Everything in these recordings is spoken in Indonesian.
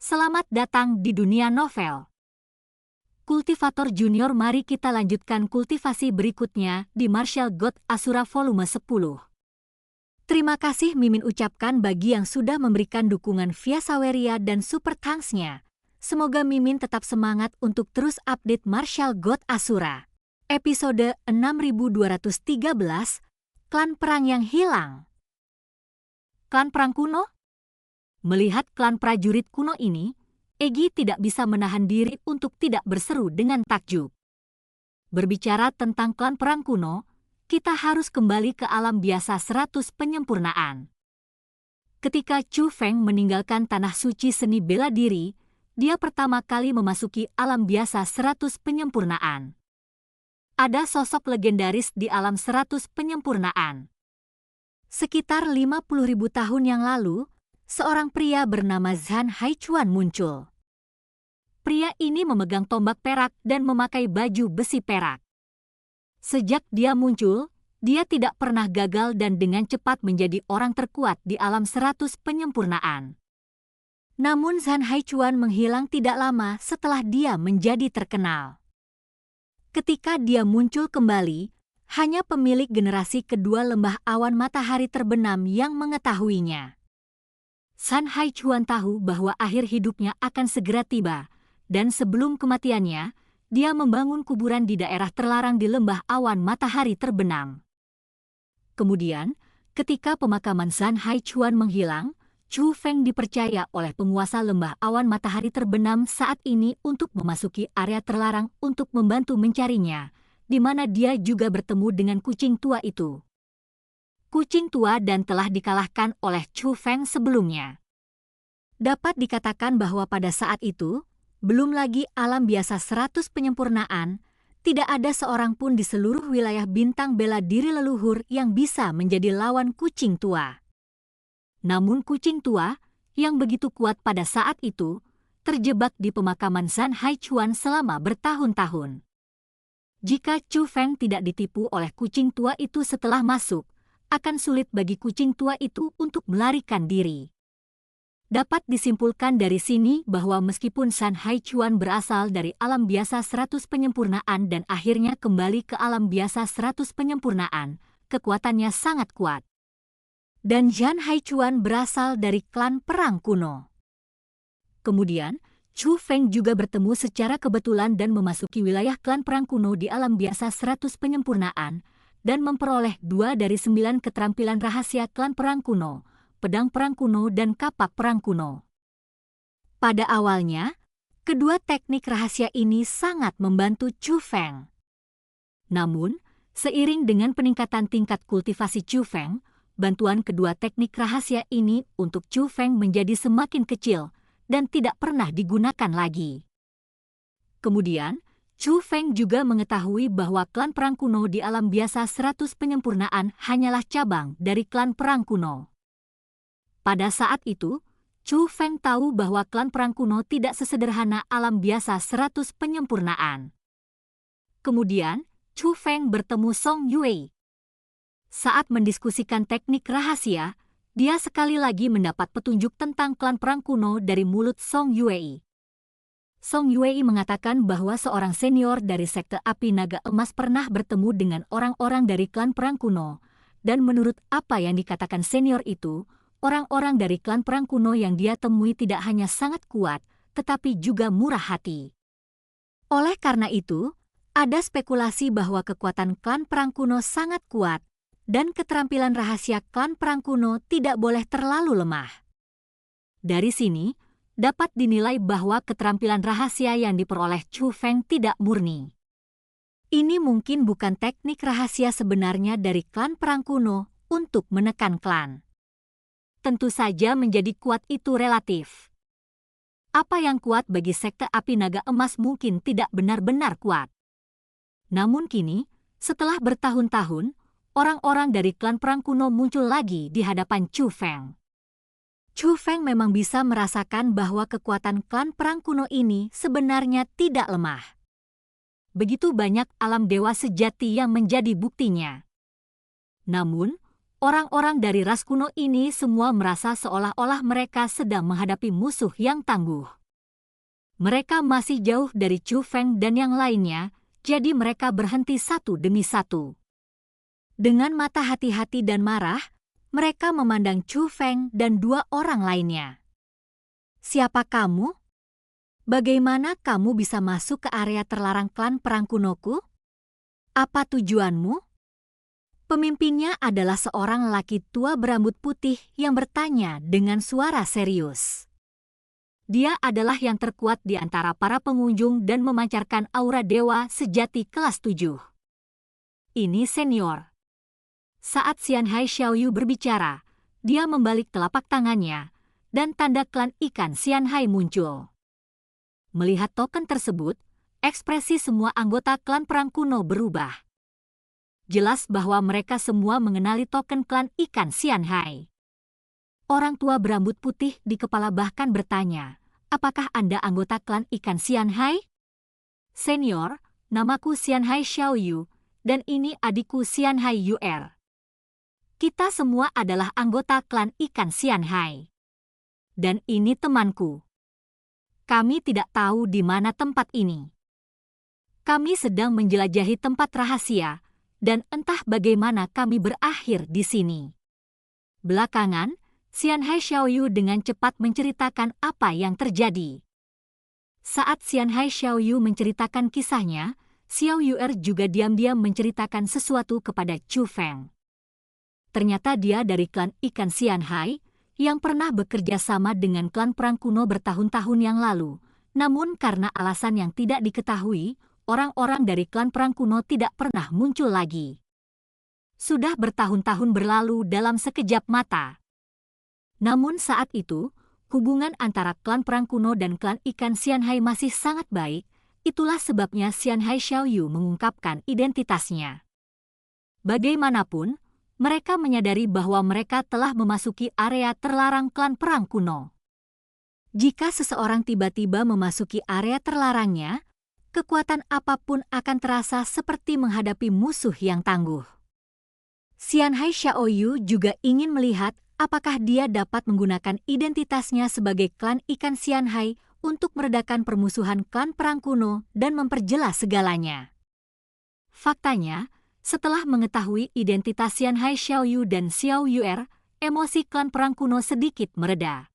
Selamat datang di dunia novel. Kultivator Junior, mari kita lanjutkan kultivasi berikutnya di Martial God Asura volume 10. Terima kasih Mimin ucapkan bagi yang sudah memberikan dukungan via Saweria dan Super Thanks-nya. Semoga Mimin tetap semangat untuk terus update Martial God Asura. Episode 6213, Klan Perang yang Hilang. Klan Perang Kuno? Melihat klan prajurit kuno ini, Egi tidak bisa menahan diri untuk tidak berseru dengan takjub. Berbicara tentang klan perang kuno, kita harus kembali ke alam biasa 100 penyempurnaan. Ketika Chu Feng meninggalkan tanah suci seni bela diri, dia pertama kali memasuki alam biasa 100 penyempurnaan. Ada sosok legendaris di alam 100 penyempurnaan. Sekitar 50.000 tahun yang lalu, seorang pria bernama Zhan Haichuan muncul. Pria ini memegang tombak perak dan memakai baju besi perak. Sejak dia muncul, dia tidak pernah gagal dan dengan cepat menjadi orang terkuat di alam 100 penyempurnaan. Namun Zhan Haichuan menghilang tidak lama setelah dia menjadi terkenal. Ketika dia muncul kembali, hanya pemilik generasi kedua lembah awan matahari terbenam yang mengetahuinya. Zhan Haichuan tahu bahwa akhir hidupnya akan segera tiba, dan sebelum kematiannya, dia membangun kuburan di daerah terlarang di lembah awan matahari terbenam. Kemudian, ketika pemakaman Zhan Haichuan menghilang, Chu Feng dipercaya oleh penguasa lembah awan matahari terbenam saat ini untuk memasuki area terlarang untuk membantu mencarinya, di mana dia juga bertemu dengan kucing tua itu. Kucing tua dan telah dikalahkan oleh Chu Feng sebelumnya. Dapat dikatakan bahwa pada saat itu, belum lagi alam biasa 100 penyempurnaan, tidak ada seorang pun di seluruh wilayah bintang bela diri leluhur yang bisa menjadi lawan kucing tua. Namun kucing tua, yang begitu kuat pada saat itu, terjebak di pemakaman Zhan Haichuan selama bertahun-tahun. Jika Chu Feng tidak ditipu oleh kucing tua itu setelah masuk, akan sulit bagi kucing tua itu untuk melarikan diri. Dapat disimpulkan dari sini bahwa meskipun Zhan Haichuan berasal dari alam biasa 100 penyempurnaan dan akhirnya kembali ke alam biasa 100 penyempurnaan, kekuatannya sangat kuat. Dan Zhan Haichuan berasal dari klan perang kuno. Kemudian, Chu Feng juga bertemu secara kebetulan dan memasuki wilayah klan perang kuno di alam biasa 100 penyempurnaan, dan memperoleh 2 dari 9 keterampilan rahasia klan perang kuno, pedang perang kuno dan kapak perang kuno. Pada awalnya, kedua teknik rahasia ini sangat membantu Chu Feng. Namun, seiring dengan peningkatan tingkat kultivasi Chu Feng, bantuan kedua teknik rahasia ini untuk Chu Feng menjadi semakin kecil dan tidak pernah digunakan lagi. Kemudian, Chu Feng juga mengetahui bahwa klan perang kuno di alam biasa 100 penyempurnaan hanyalah cabang dari klan perang kuno. Pada saat itu, Chu Feng tahu bahwa klan perang kuno tidak sesederhana alam biasa 100 penyempurnaan. Kemudian, Chu Feng bertemu Song Yue. Saat mendiskusikan teknik rahasia, dia sekali lagi mendapat petunjuk tentang klan perang kuno dari mulut Song Yue. Song Yue mengatakan bahwa seorang senior dari sekte api naga emas pernah bertemu dengan orang-orang dari klan perang kuno, dan menurut apa yang dikatakan senior itu, orang-orang dari klan perang kuno yang dia temui tidak hanya sangat kuat, tetapi juga murah hati. Oleh karena itu, ada spekulasi bahwa kekuatan klan perang kuno sangat kuat, dan keterampilan rahasia klan perang kuno tidak boleh terlalu lemah. Dari sini, dapat dinilai bahwa keterampilan rahasia yang diperoleh Chu Feng tidak murni. Ini mungkin bukan teknik rahasia sebenarnya dari klan perang kuno untuk menekan klan. Tentu saja menjadi kuat itu relatif. Apa yang kuat bagi sekte api naga emas mungkin tidak benar-benar kuat. Namun kini, setelah bertahun-tahun, orang-orang dari klan perang kuno muncul lagi di hadapan Chu Feng. Chu Feng memang bisa merasakan bahwa kekuatan klan perang kuno ini sebenarnya tidak lemah. Begitu banyak alam dewa sejati yang menjadi buktinya. Namun, Orang-orang dari ras kuno ini semua merasa seolah-olah mereka sedang menghadapi musuh yang tangguh. Mereka masih jauh dari Chu Feng dan yang lainnya, jadi mereka berhenti satu demi satu. Dengan mata hati-hati dan marah, mereka memandang Chu Feng dan dua orang lainnya. Siapa kamu? Bagaimana kamu bisa masuk ke area terlarang klan perang kunoku? Apa tujuanmu? Pemimpinnya adalah seorang lelaki tua berambut putih yang bertanya dengan suara serius. Dia adalah yang terkuat di antara para pengunjung dan memancarkan aura dewa sejati kelas 7. Ini senior. Saat Xianhai Xiaoyu berbicara, dia membalik telapak tangannya dan tanda klan ikan Xianhai muncul. Melihat token tersebut, ekspresi semua anggota klan perang kuno berubah. Jelas bahwa mereka semua mengenali token klan ikan Xianhai. Orang tua berambut putih di kepala bahkan bertanya, apakah Anda anggota klan ikan Xianhai? Senior, namaku Xianhai Xiaoyu, dan ini adikku Xianhai Yuer. Kita semua adalah anggota klan ikan Xianhai. Dan ini temanku. Kami tidak tahu di mana tempat ini. Kami sedang menjelajahi tempat rahasia, dan entah bagaimana kami berakhir di sini. Belakangan, Xianhai Xiaoyu dengan cepat menceritakan apa yang terjadi. Saat Xianhai Xiaoyu menceritakan kisahnya, Xiao Yuer juga diam-diam menceritakan sesuatu kepada Chu Feng. Ternyata dia dari klan ikan Xianhai, yang pernah bekerja sama dengan klan perang kuno bertahun-tahun yang lalu. Namun karena alasan yang tidak diketahui, orang-orang dari klan perang kuno tidak pernah muncul lagi. Sudah bertahun-tahun berlalu dalam sekejap mata. Namun saat itu, hubungan antara klan perang kuno dan klan ikan Xianhai masih sangat baik, itulah sebabnya Xianhai Xiaoyu mengungkapkan identitasnya. Bagaimanapun, mereka menyadari bahwa mereka telah memasuki area terlarang klan perang kuno. Jika seseorang tiba-tiba memasuki area terlarangnya, kekuatan apapun akan terasa seperti menghadapi musuh yang tangguh. Xianhai Xiaoyu juga ingin melihat apakah dia dapat menggunakan identitasnya sebagai klan ikan Xianhai untuk meredakan permusuhan klan perang kuno dan memperjelas segalanya. Faktanya, setelah mengetahui identitas Xianhai Xiaoyu dan Xiao Yuer, emosi klan perang kuno sedikit mereda.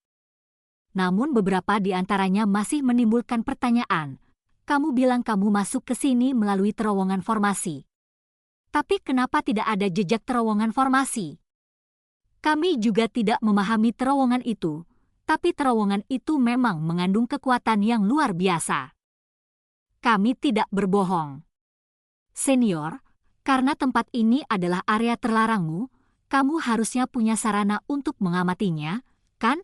Namun beberapa di antaranya masih menimbulkan pertanyaan. Kamu bilang kamu masuk ke sini melalui terowongan formasi. Tapi kenapa tidak ada jejak terowongan formasi? Kami juga tidak memahami terowongan itu, tapi terowongan itu memang mengandung kekuatan yang luar biasa. Kami tidak berbohong. Senior, karena tempat ini adalah area terlarangmu, kamu harusnya punya sarana untuk mengamatinya, kan?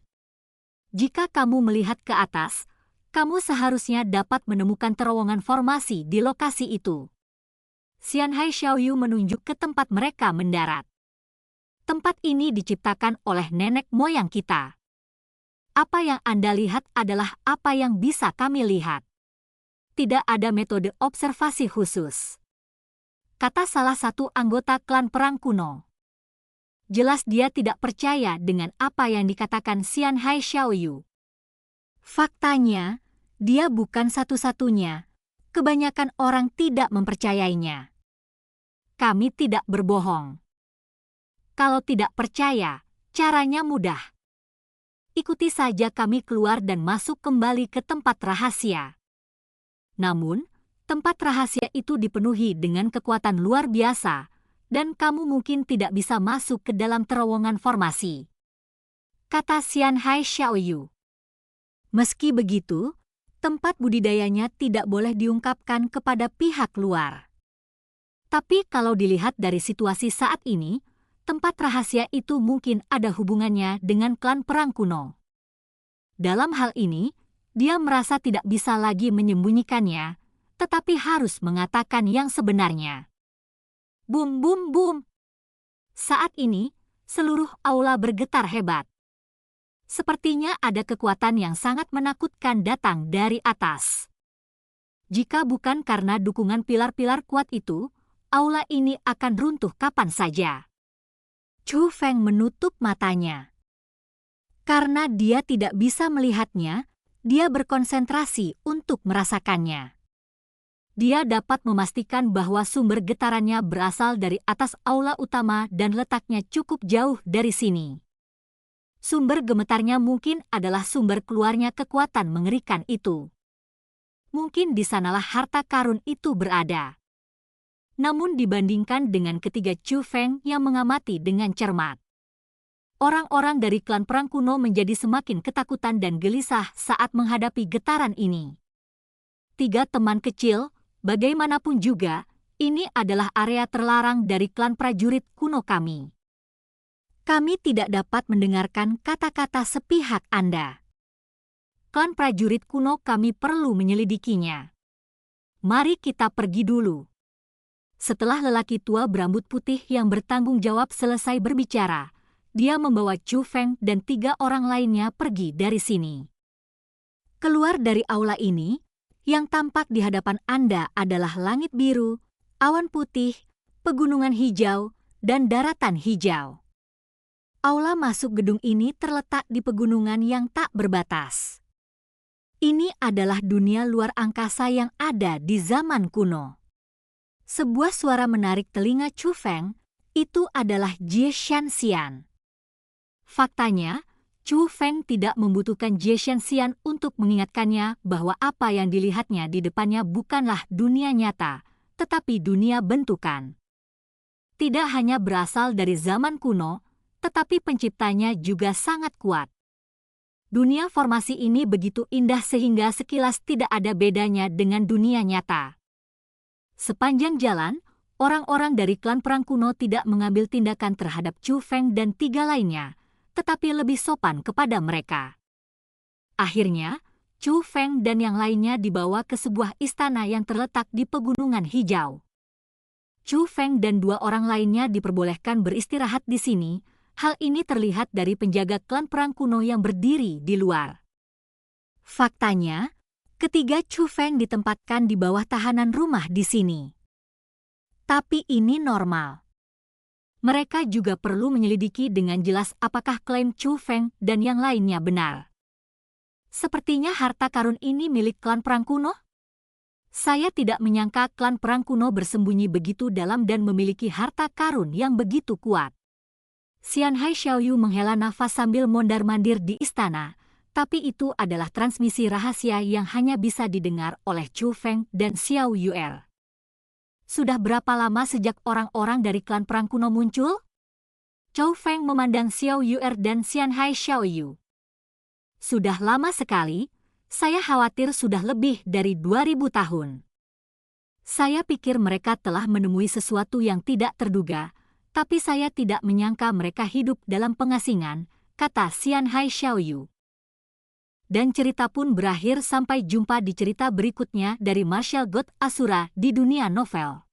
Jika kamu melihat ke atas, kamu seharusnya dapat menemukan terowongan formasi di lokasi itu. Xianhai Xiaoyu menunjuk ke tempat mereka mendarat. Tempat ini diciptakan oleh nenek moyang kita. Apa yang Anda lihat adalah apa yang bisa kami lihat. Tidak ada metode observasi khusus, kata salah satu anggota klan perang kuno. Jelas dia tidak percaya dengan apa yang dikatakan Xianhai Xiaoyu. Faktanya, dia bukan satu-satunya. Kebanyakan orang tidak mempercayainya. Kami tidak berbohong. Kalau tidak percaya, caranya mudah. Ikuti saja kami keluar dan masuk kembali ke tempat rahasia. Namun, tempat rahasia itu dipenuhi dengan kekuatan luar biasa, dan kamu mungkin tidak bisa masuk ke dalam terowongan formasi, kata Xianhai Xiaoyu. Meski begitu, tempat budidayanya tidak boleh diungkapkan kepada pihak luar. Tapi kalau dilihat dari situasi saat ini, tempat rahasia itu mungkin ada hubungannya dengan klan perang kuno. Dalam hal ini, dia merasa tidak bisa lagi menyembunyikannya, tetapi harus mengatakan yang sebenarnya. Bum bum bum. Saat ini, seluruh aula bergetar hebat. Sepertinya ada kekuatan yang sangat menakutkan datang dari atas. Jika bukan karena dukungan pilar-pilar kuat itu, aula ini akan runtuh kapan saja. Chu Feng menutup matanya. Karena dia tidak bisa melihatnya, dia berkonsentrasi untuk merasakannya. Dia dapat memastikan bahwa sumber getarannya berasal dari atas aula utama dan letaknya cukup jauh dari sini. Sumber gemetarnya mungkin adalah sumber keluarnya kekuatan mengerikan itu. Mungkin di sanalah harta karun itu berada. Namun dibandingkan dengan ketiga Chu Feng yang mengamati dengan cermat, orang-orang dari klan perang kuno menjadi semakin ketakutan dan gelisah saat menghadapi getaran ini. Tiga teman kecil, bagaimanapun juga, ini adalah area terlarang dari klan prajurit kuno kami. Kami tidak dapat mendengarkan kata-kata sepihak Anda. Klan prajurit kuno kami perlu menyelidikinya. Mari kita pergi dulu. Setelah lelaki tua berambut putih yang bertanggung jawab selesai berbicara, dia membawa Chu Feng dan tiga orang lainnya pergi dari sini. Keluar dari aula ini, yang tampak di hadapan Anda adalah langit biru, awan putih, pegunungan hijau, dan daratan hijau. Aula masuk gedung ini terletak di pegunungan yang tak berbatas. Ini adalah dunia luar angkasa yang ada di zaman kuno. Sebuah suara menarik telinga Chu Feng, itu adalah Jie Shanxian. Faktanya, Chu Feng tidak membutuhkan Jie Shanxian untuk mengingatkannya bahwa apa yang dilihatnya di depannya bukanlah dunia nyata, tetapi dunia bentukan. Tidak hanya berasal dari zaman kuno, tetapi penciptanya juga sangat kuat. Dunia formasi ini begitu indah sehingga sekilas tidak ada bedanya dengan dunia nyata. Sepanjang jalan, orang-orang dari klan perang kuno tidak mengambil tindakan terhadap Chu Feng dan tiga lainnya, tetapi lebih sopan kepada mereka. Akhirnya, Chu Feng dan yang lainnya dibawa ke sebuah istana yang terletak di pegunungan hijau. Chu Feng dan dua orang lainnya diperbolehkan beristirahat di sini. Hal ini terlihat dari penjaga klan perang kuno yang berdiri di luar. Faktanya, ketiga Chu Feng ditempatkan di bawah tahanan rumah di sini. Tapi ini normal. Mereka juga perlu menyelidiki dengan jelas apakah klaim Chu Feng dan yang lainnya benar. Sepertinya harta karun ini milik klan perang kuno? Saya tidak menyangka klan perang kuno bersembunyi begitu dalam dan memiliki harta karun yang begitu kuat. Xianhai Xiaoyu menghela nafas sambil mondar-mandir di istana, tapi itu adalah transmisi rahasia yang hanya bisa didengar oleh Chu Feng dan Xiao Yuer. Sudah berapa lama sejak orang-orang dari klan perang kuno muncul? Chu Feng memandang Xiao Yuer dan Xianhai Xiaoyu. Sudah lama sekali, saya khawatir sudah lebih dari 2000 tahun. Saya pikir mereka telah menemui sesuatu yang tidak terduga, tapi saya tidak menyangka mereka hidup dalam pengasingan, kata Xianhai Xiaoyu. Dan cerita pun berakhir sampai jumpa di cerita berikutnya dari Martial God Asura di dunia novel.